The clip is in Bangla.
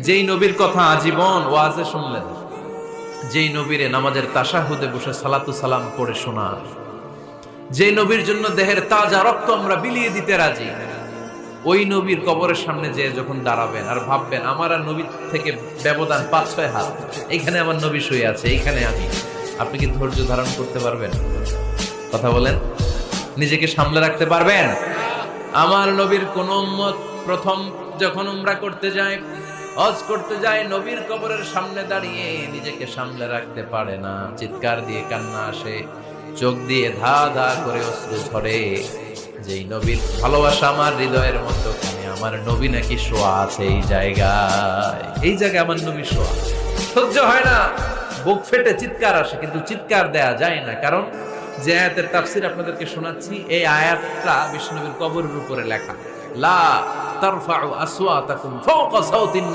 যেই নবীর কথা আজীবন ওয়াজে শুনলেন, যেই নবীরে নামাজের তাশাহুদে বসে সালাতু সালাম পড়ে শোনা, যে নবীর জন্য দেহের তাজা রক্ত আমরা বিলিয়ে দিতে রাজি, ওই নবীর কবরের সামনে যে যখন দাঁড়াবেন আর ভাববেন আমার আর নবীর থেকে ব্যবধান 5-6 হাত, এখানে আমার নবী শুয়ে আছে, এইখানে আমি, আপনি কি ধৈর্য ধারণ করতে পারবেন? কথা বলেন, নিজেকে সামলে রাখতে পারবেন? আমার নবীর কোন উম্মত প্রথম যখন উমরা করতে যায়, হজ করতে যায়, নবীর কবরের সামনে দাঁড়িয়ে নিজেকে সামলে রাখতে পারে না, চিৎকার দিয়ে কান্না আসে, চোখ দিয়ে ধা ধা করে অশ্রু ঝরে। যেই নবীর ভালোবাসা আমার হৃদয়ের মধ্যখানে, আমার নবী নাকি শোয়া আছে এই জায়গায়, এই জায়গায় আমার নবী শোয়া। সহ্য হয় না, বুক ফেটে চিৎকার আসে, কিন্তু চিৎকার দেয়া যায় না। কারণ যে আয়াতের তাফসীর আপনাদেরকে শোনাচ্ছি, এই আয়াতটা বিষ্ণু নবীর কবরের উপরে লেখা, লা তারফাউ আসওয়াতাকুম ফাওকা সাওতিন